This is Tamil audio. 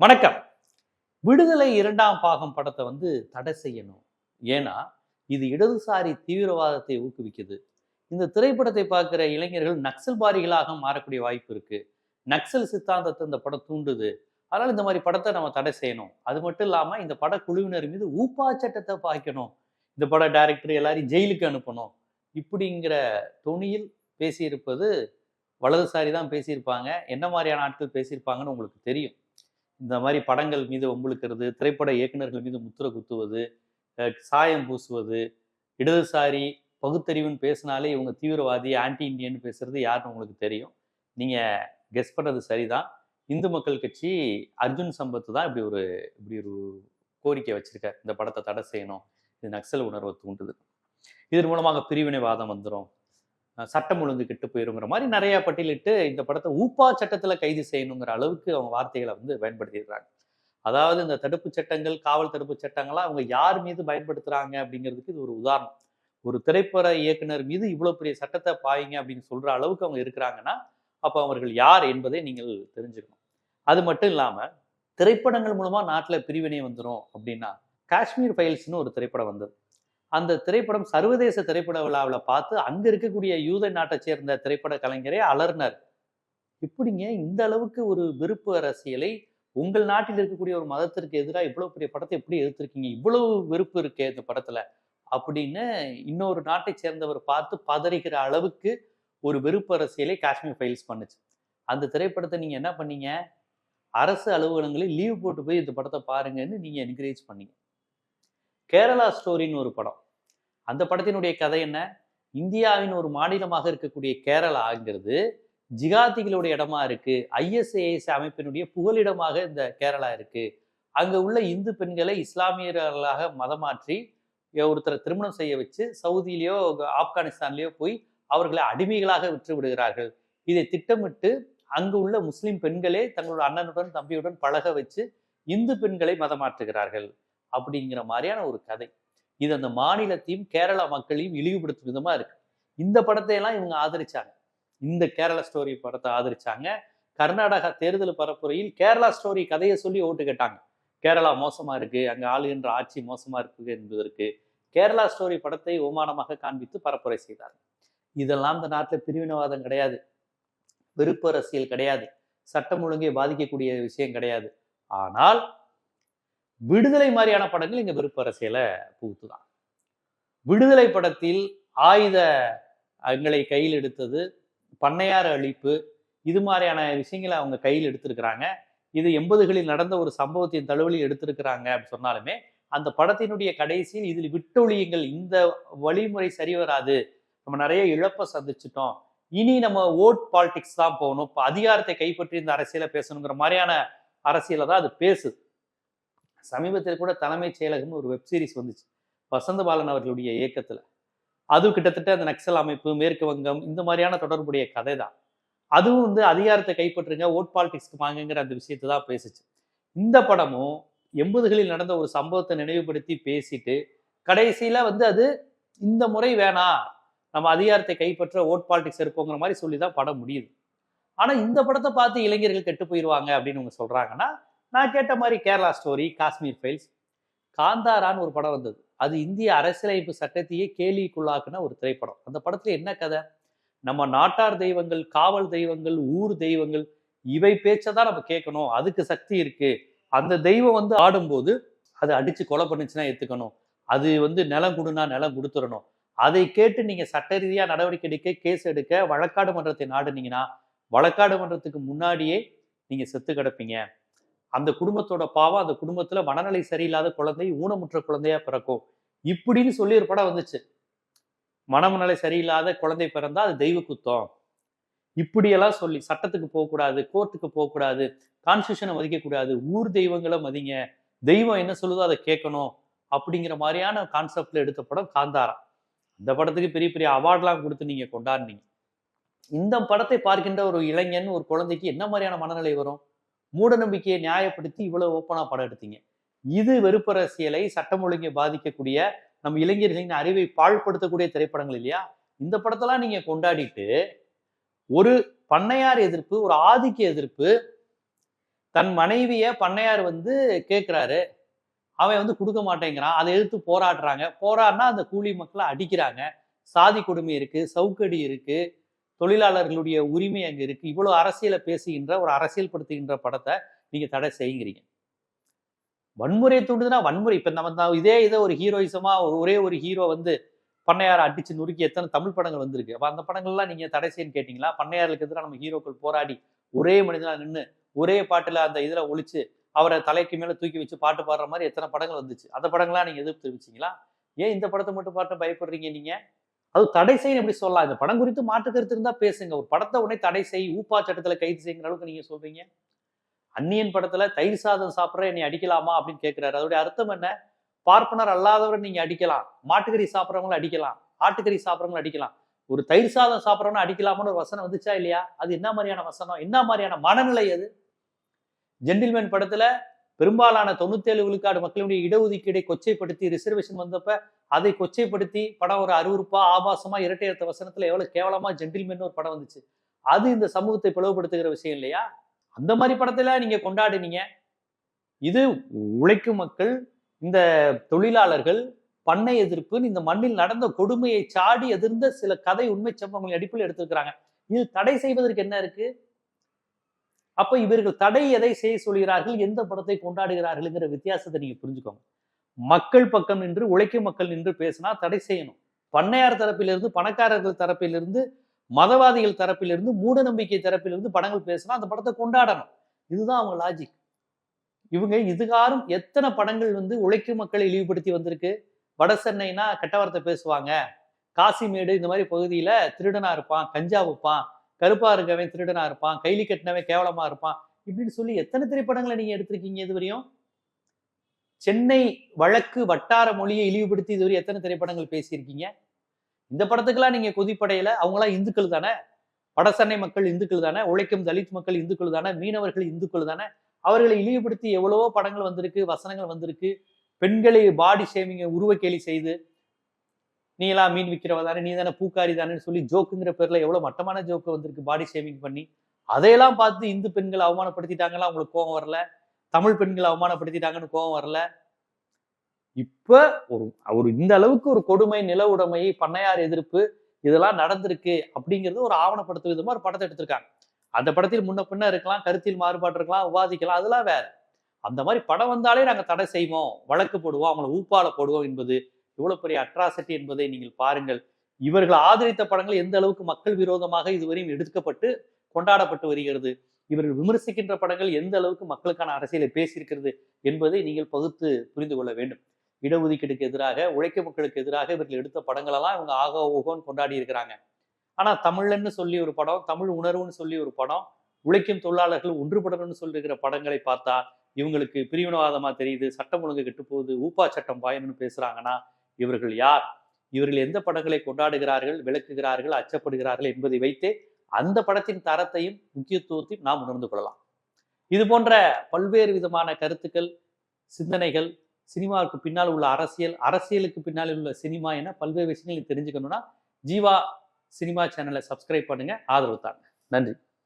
வணக்கம். விடுதலை 2ஆம் பாகம் படத்தை தடை செய்யணும். ஏன்னா, இது இடதுசாரி தீவிரவாதத்தை ஊக்குவிக்குது. இந்த திரைப்படத்தை பார்க்கிற இளைஞர்கள் நக்சல்பாரிகளாக மாறக்கூடிய வாய்ப்பு இருக்கு. நக்சல் சித்தாந்தத்தை இந்த படம் தூண்டுது. அதனால இந்த மாரி படத்தை நம்ம தடை செய்யணும். அது மட்டும் இல்லாம இந்த படக்குழுவினர் மீது ஊப்பா சட்டத்தை பாய்க்கணும். இந்த பட டைரக்டர் எல்லாரையும் ஜெயிலுக்கு அனுப்பணும். இப்படிங்கிற தொனியில் பேசியிருப்பது வலதுசாரி தான் பேசியிருப்பாங்க. என்ன மாரியான ஆட்கள் பேசியிருப்பாங்கன்னு உங்களுக்கு தெரியும். இந்த மாதிரி படங்கள் மீது வம்பிழுக்கிறது, திரைப்பட இயக்குனர்கள் மீது முத்திரை குத்துவது, சாயம் பூசுவது, இடதுசாரி பகுத்தறிவுன்னு பேசினாலே இவங்க தீவிரவாதி, ஆன்டி இண்டியன்னு பேசுறது யாருன்னு உங்களுக்கு தெரியும். நீங்க கெஸ் பண்ணது சரிதான். இந்து மக்கள் கட்சி அர்ஜுன் சம்பத் தான் இப்படி ஒரு கோரிக்கை வச்சிருக்கார். இந்த படத்தை தடை செய்யணும், இது நக்சல் உணர்வை தூண்டுது, இதன் மூலமாக பிரிவினைவாதம் வந்துடும், சட்டம் ஒழுங்கு கெட்டு போயிருங்கிற மாதிரி நிறைய பட்டியலிட்டு இந்த படத்தை ஊப்பா சட்டத்துல கைது செய்யணுங்கிற அளவுக்கு அவங்க வார்த்தைகளை பயன்படுத்திடுறாங்க. அதாவது இந்த தடுப்பு சட்டங்கள், காவல் தடுப்பு சட்டங்கள்லாம் அவங்க யார் மீது பயன்படுத்துறாங்க அப்படிங்கிறதுக்கு இது ஒரு உதாரணம். ஒரு திரைப்பட இயக்குனர் மீது இவ்வளவு பெரிய சட்டத்தை பாயுங்க அப்படின்னு சொல்ற அளவுக்கு அவங்க இருக்கிறாங்கன்னா அப்ப அவர்கள் யார் என்பதை நீங்கள் தெரிஞ்சுக்கணும். அது மட்டும் இல்லாம திரைப்படங்கள் மூலமா நாட்டுல பிரிவினை வந்துடும் அப்படின்னா, காஷ்மீர் ஃபைல்ஸ்னு ஒரு திரைப்படம் வந்தது. அந்த திரைப்படம் சர்வதேச திரைப்பட விழாவில் பார்த்து அங்க இருக்கக்கூடிய யூத நாட்டை சேர்ந்த திரைப்பட கலைஞரே அலர்னர். இப்படிங்க இந்த அளவுக்கு ஒரு வெறுப்பு அரசியலை உங்கள் நாட்டில் இருக்கக்கூடிய ஒரு மதத்திற்கு எதிராக இவ்வளவு பெரிய படத்தை எப்படி எதிர்த்திருக்கீங்க, இவ்வளவு வெறுப்பு இருக்கே இந்த படத்துல அப்படின்னு இன்னொரு நாட்டை சேர்ந்தவர் பார்த்து பதறிகிற அளவுக்கு ஒரு வெறுப்பு அரசியலை காஷ்மீர் ஃபைல்ஸ் பண்ணுச்சு. அந்த திரைப்படத்தை நீங்க என்ன பண்ணீங்க? அரசு அலுவலகங்களில் லீவ் போட்டு போய் இந்த படத்தை பாருங்கன்னு நீங்க என்கரேஜ் பண்ணீங்க. கேரளா ஸ்டோரின்னு ஒரு படம். அந்த படத்தினுடைய கதை என்ன? இந்தியாவின் ஒரு மாநிலமாக இருக்கக்கூடிய கேரளாங்கிறது ஜிகாதிகளுடைய இடமா இருக்கு. ISIS அமைப்பினுடைய புகலிடமாக இந்த கேரளா இருக்கு. அங்க உள்ள இந்து பெண்களை இஸ்லாமியர்களாக மதமாற்றி ஒருத்தரை திருமணம் செய்ய வச்சு சவுதியிலேயோ ஆப்கானிஸ்தான்லயோ போய் அவர்களை அடிமைகளாக விற்று விடுகிறார்கள். இதை திட்டமிட்டு அங்கு உள்ள முஸ்லிம் பெண்களே தங்களோட அண்ணனுடன் தம்பியுடன் பழக வச்சு இந்து பெண்களை மதமாற்றுகிறார்கள் அப்படிங்கிற மாதிரியான ஒரு கதை. இது அந்த மாநிலத்தையும் கேரளா மக்களையும் இழிவுபடுத்தும் விதமா இருக்கு. இந்த படத்தை எல்லாம் இவங்க ஆதரிச்சாங்க. இந்த கேரளா ஸ்டோரி படத்தை ஆதரிச்சாங்க. கர்நாடகா தேர்தல் பரப்புரையில் கேரளா ஸ்டோரி கதையை சொல்லி ஓட்டு கேட்டாங்க. கேரளா மோசமா இருக்கு, அங்க ஆளுகின்ற ஆட்சி மோசமா இருக்கு என்பதற்கு கேரளா ஸ்டோரி படத்தை ஓமானமாக காண்பித்து பரப்புரை செய்தார். இதெல்லாம் இந்த நாட்டில் பிரிவினைவாதம் கிடையாது, வெறுப்பு அரசியல் கிடையாது, சட்டம் ஒழுங்கை பாதிக்கக்கூடிய விஷயம் கிடையாது. ஆனால் விடுதலை மாதிரியான படங்கள் இங்க வெறுப்பு அரசியலை புகுத்துதான். விடுதலை படத்தில் ஆயுதங்களை கையில் எடுத்தது, பண்ணையார் அழிப்பு, இது மாதிரியான விஷயங்களை அவங்க கையில் எடுத்திருக்கிறாங்க. இது 80களில் நடந்த ஒரு சம்பவத்தின் தழுவலில் எடுத்திருக்கிறாங்க அப்படின்னு சொன்னாலுமே அந்த படத்தினுடைய கடைசியில் இதில் விட்டொழியுங்கள், இந்த வழிமுறை சரி வராது, நம்ம நிறைய இழப்பை சந்திச்சிட்டோம், இனி நம்ம ஓட் பாலிடிக்ஸ் தான் போகணும், இப்போ அதிகாரத்தை கைப்பற்றி இந்த அரசியலை பேசணுங்கிற மாதிரியான அரசியலை தான் அது பேசுது. சமீபத்தில் கூட தலைமைச் செயலகம்னு ஒரு வெப்சீரிஸ் வந்துச்சு வசந்த பாலன் அவர்களுடைய இயக்கத்துல. அது கிட்டத்தட்ட அந்த நக்சல் அமைப்பு, மேற்கு வங்கம், இந்த மாதிரியான தொடர்புடைய கதை தான். அதுவும் அதிகாரத்தை கைப்பற்றுங்க, ஓட் பாலிடிக்ஸ்க்கு வாங்குங்கிற அந்த விஷயத்தை தான் பேசுச்சு. இந்த படமும் 80களில் நடந்த ஒரு சம்பவத்தை நினைவுபடுத்தி பேசிட்டு கடைசியில அது இந்த முறை வேணாம், நம்ம அதிகாரத்தை கைப்பற்ற ஓட் பாலிடிக்ஸ் இருப்போங்கிற மாதிரி சொல்லிதான் படம் முடியுது. ஆனா இந்த படத்தை பார்த்து இளைஞர்கள் கெட்டு போயிடுவாங்க அப்படின்னு அவங்க சொல்றாங்கன்னா, நான் கேட்ட மாதிரி கேரளா ஸ்டோரி, காஷ்மீர் ஃபைல்ஸ், காந்தாரான்னு ஒரு படம் வந்தது. அது இந்திய அரசியலமைப்பு சட்டத்தையே கேலிக்குள்ளாக்குன ஒரு திரைப்படம். அந்த படத்துல என்ன கதை? நம்ம நாட்டார் தெய்வங்கள், காவல் தெய்வங்கள், ஊர் தெய்வங்கள், இவை பேச்சதான் நம்ம கேட்கணும், அதுக்கு சக்தி இருக்கு. அந்த தெய்வம் ஆடும்போது அது அடிச்சு கொலை பண்ணுச்சுன்னா ஏத்துக்கணும், அது நிலம் கொடுனா நிலம் கொடுத்துடணும். அதை கேட்டு நீங்க சட்ட ரீதியா நடவடிக்கை எடுக்க, கேஸ் எடுக்க வழக்காடு மன்றத்தை நாடுனீங்கன்னா வழக்காடு மன்றத்துக்கு முன்னாடியே நீங்க செத்து கிடப்பீங்க. அந்த குடும்பத்தோட பாவம், அந்த குடும்பத்துல மனநிலை சரியில்லாத குழந்தை ஊனமுற்ற குழந்தையா பிறக்கும் இப்படின்னு சொல்லி ஒரு படம் வந்துச்சு. மனநிலை சரியில்லாத குழந்தை பிறந்தா அது தெய்வ குத்தம், இப்படியெல்லாம் சொல்லி சட்டத்துக்கு போகக்கூடாது, கோர்ட்டுக்கு போகக்கூடாது, கான்ஸ்டியூஷனை மதிக்கக்கூடாது, ஊர் தெய்வங்களை மதிங்க, தெய்வம் என்ன சொல்லுதோ அதை கேட்கணும் அப்படிங்கிற மாதிரியான கான்செப்ட்ல எடுத்த படம் காந்தாரா. அந்த படத்துக்கு பெரிய பெரிய அவார்ட்லாம் கொடுத்து நீங்க கொண்டாடுனீங்க. இந்த படத்தை பார்க்கின்ற ஒரு இளைஞன், ஒரு குழந்தைக்கு என்ன மாதிரியான மனநிலை வரும்? மூட நம்பிக்கையை நியாயப்படுத்தி இவ்வளவு ஓப்பனா படம் எடுத்தீங்க. இது வெறுப்பு அரசியலை, சட்டம் ஒழுங்கை பாதிக்கக்கூடிய, நம்ம இளைஞர்களின் அறிவை பாழ்படுத்தக்கூடிய திரைப்படங்கள் இல்லையா? இந்த படத்தெல்லாம் நீங்க கொண்டாடிட்டு ஒரு பண்ணையார் எதிர்ப்பு, ஒரு ஆதிக்க எதிர்ப்பு, தன் மனைவிய பண்ணையார் வந்து கேட்கிறாரு, அவன் வந்து கொடுக்க மாட்டேங்கிறான். அதை எதிர்த்து போராடுறாங்க. போராடினா அந்த கூலி மக்களை அடிக்கிறாங்க. சாதி கொடுமை இருக்கு, சவுக்கடி இருக்கு, தொழிலாளர்களுடைய உரிமை அங்க இருக்கு. இவ்வளவு அரசியலை பேசுகின்ற ஒரு அரசியல் படுத்துகின்ற படத்தை நீங்க தடை செய்யுங்கிறீங்க. வன்முறை தூண்டுதுன்னா வன்முறை. இப்ப நம்ம இதை ஒரு ஹீரோயிசமா ஒரே ஒரு ஹீரோ வந்து பண்ணையாரை அடிச்சு நொறுக்கி எத்தனை தமிழ் படங்கள் வந்திருக்கு. அப்ப அந்த படங்கள்லாம் நீங்க தடை செய்யன்னு கேட்டீங்களா? பண்ணையாருக்கு எதிராக நம்ம ஹீரோக்கள் போராடி ஒரே மனிதனா நின்று ஒரே பாட்டுல அந்த இதுல ஒழிச்சு அவரை தலைக்கு மேல தூக்கி வச்சு பாட்டு பாடுற மாதிரி எத்தனை படங்கள் வந்துச்சு. அந்த படங்கள்லாம் நீங்க எதிர்ப்பு தெரிவிச்சீங்களா? ஏன் இந்த படத்தை மட்டும் பார்த்து பயப்படுறீங்க நீங்க? அது தடை செய்ய எப்படி சொல்லலாம்? இந்த படம் குறித்து மாற்று கருத்து இருந்தா பேசுங்க. ஒரு படத்தை உடனே தடை செய், ஊப்பா சட்டத்துல கைது செய்யுங்கிற அளவுக்கு நீங்க சொல்றீங்க. அந்நியன் படத்துல தயிர் சாதம் சாப்பிட்ற என்னை அடிக்கலாமா அப்படின்னு கேட்கிறாரு. அதோடைய அர்த்தம் என்ன? பார்ப்பனர் அல்லாதவரை நீங்க அடிக்கலாம், மாட்டுக்கறி சாப்பிட்றவங்களை அடிக்கலாம், ஆட்டுக்கறி சாப்பிட்றவங்களை அடிக்கலாம். ஒரு தயிர் சாதம் சாப்பிட்றவனை அடிக்கலாமான்னு ஒரு வசனம் வந்துச்சா இல்லையா? அது என்ன மாதிரியான வசனம்? என்ன மாதிரியான மனநிலை அது? ஜென்டில்மேன் படத்துல பெரும்பாலான 97 விழுக்காடு மக்களுடைய இடஒதுக்கீடை கொச்சைப்படுத்தி ரிசர்வேஷன் வந்தப்ப அதை கொச்சைப்படுத்தி படம் ஒரு அருவருப்பா ஆபாசமா இரட்டையர்த்த வசனத்துல எவ்வளவு கேவலமா ஜென்டில்மேன் ஒரு படம் வந்துச்சு. அது இந்த சமூகத்தை பிளவுபடுத்துகிற விஷயம் இல்லையா? அந்த மாதிரி படத்துல நீங்க கொண்டாடுனீங்க. இது உழைக்கும் மக்கள், இந்த தொழிலாளர்கள், பண்ணை எதிர்ப்புன்னு இந்த மண்ணில் நடந்த கொடுமையை சாடி எதிர்ந்த சில கதை உண்மை சம்பவங்கள் அடிப்படையில் எடுத்திருக்கிறாங்க. இது தடை செய்வதற்கு என்ன இருக்கு? அப்ப இவர்கள் தடை எதை செய்ய சொல்கிறார்கள், எந்த படத்தை கொண்டாடுகிறார்கள்ங்கிற வித்தியாசத்தை நீங்க புரிஞ்சுக்கோங்க. மக்கள் பக்கம் நின்று உழைக்கும் மக்கள் நின்று பேசினா தடை செய்யணும். பண்ணையார் தரப்பிலிருந்து, பணக்காரர்கள் தரப்பிலிருந்து, மதவாதிகள் தரப்பிலிருந்து, மூட நம்பிக்கை தரப்பிலிருந்து படங்கள் பேசினா அந்த படத்தை கொண்டாடணும். இதுதான் அவங்க லாஜிக். இவங்க இதுகாரும் எத்தனை படங்கள் வந்து உழைக்கும் மக்களை இழிவுபடுத்தி வந்திருக்கு. வட சென்னைனா கெட்ட வார்த்தை பேசுவாங்க, காசிமேடு இந்த மாதிரி பகுதியில திருடனா இருப்பான், கஞ்சா வைப்பான், கருப்பா இருக்கவன் திருடனா இருப்பான், கைலி கட்டினவன் கேவலமா இருப்பான், இப்படின்னு சொல்லி எத்தனை திரைப்படங்களை நீங்க எடுத்திருக்கீங்க இதுவரையும்? சென்னை வழக்கு வட்டார மொழியை இழிவுபடுத்தி இதுவரை எத்தனை திரைப்படங்கள் பேசியிருக்கீங்க? இந்த படத்துக்கெல்லாம் நீங்க கொதிப்படையில. அவங்களாம் இந்துக்கள் தானே, வடசென்னை மக்கள் இந்துக்கள் தானே, உழைக்கும் தலித் மக்கள் இந்துக்கள் தானே, மீனவர்கள் இந்துக்கள் தானே. அவர்களை இழிவுபடுத்தி எவ்வளவோ படங்கள் வந்திருக்கு, வசனங்கள் வந்திருக்கு. பெண்களை பாடி ஷேமிங் உருவக்கேலி செய்து, நீ எல்லாம் மீன் விற்கிறவ தானே, நீ தானே பூக்காரி தானேன்னு சொல்லி ஜோக்குங்கிற பேர்ல எவ்வளவு மட்டமான ஜோக்கு வந்திருக்கு பாடி ஷேமிங் பண்ணி. அதையெல்லாம் பார்த்து இந்து பெண்களை அவமானப்படுத்திட்டாங்களா அவங்களுக்கு கோபம் வரல? தமிழ் பெண்களை அவமானப்படுத்திட்டாங்கன்னு கோபம் வரல? இப்ப ஒரு இந்த அளவுக்கு ஒரு கொடுமை, நில உடைமை, பண்ணையார் எதிர்ப்பு இதெல்லாம் நடந்திருக்கு அப்படிங்கிறது ஒரு ஆவணப்படுத்தும் விதமா ஒரு படத்தை எடுத்திருக்காங்க. அந்த படத்தில் முன்ன பின்ன இருக்கலாம், கருத்தில் மாறுபாடு இருக்கலாம், விவாதிக்கலாம், அதெல்லாம் வேற. அந்த மாதிரி படம் வந்தாலே நாங்க தடை செய்வோம், வழக்கு போடுவோம், அவங்களை ஊப்பால போடுவோம் என்பது எவ்வளவு பெரிய அட்ராசிட்டி என்பதை நீங்கள் பாருங்கள். இவர்கள் ஆதரித்த படங்கள் எந்த அளவுக்கு மக்கள் விரோதமாக இதுவரையும் எடுக்கப்பட்டு கொண்டாடப்பட்டு வருகிறது, இவர்கள் விமர்சிக்கின்ற படங்கள் எந்த அளவுக்கு மக்களுக்கான அரசியலை பேசியிருக்கிறது என்பதை நீங்கள் பகுத்து புரிந்து கொள்ள வேண்டும். இடஒதுக்கீடுக்கு எதிராக, உழைக்கும் மக்களுக்கு எதிராக இவர்கள் எடுத்த படங்களெல்லாம் இவங்க ஆக ஓகோன்னு கொண்டாடி இருக்கிறாங்க. ஆனா தமிழ்ன்னு சொல்லி ஒரு படம், தமிழ் உணர்வுன்னு சொல்லி ஒரு படம், உழைக்கும் தொழிலாளர்கள் ஒன்றுபடணும்னு சொல்லிருக்கிற படங்களை பார்த்தா இவங்களுக்கு பிரிவினவாதமா தெரியுது, சட்டம் ஒழுங்கு கெட்டு போகுது, ஊப்பா சட்டம் பாயணும்னு பேசுறாங்கன்னா இவர்கள் யார்? இவர்கள் எந்த படங்களை கொண்டாடுகிறார்கள், விளக்குகிறார்கள், அச்சப்படுகிறார்கள் என்பதை வைத்தே அந்த படத்தின் தரத்தையும் முக்கியத்துவத்தையும் நாம் உணர்ந்து கொள்ளலாம். இது போன்ற பல்வேறு விதமான கருத்துக்கள், சிந்தனைகள், சினிமாவுக்கு பின்னால் உள்ள அரசியல், அரசியலுக்கு பின்னால் உள்ள சினிமா என பல்வேறு விஷயங்களை தெரிஞ்சுக்கணும்னா ஜீவா சினிமா சேனலை சப்ஸ்கிரைப் பண்ணுங்க, ஆதரவு தாங்க. நன்றி.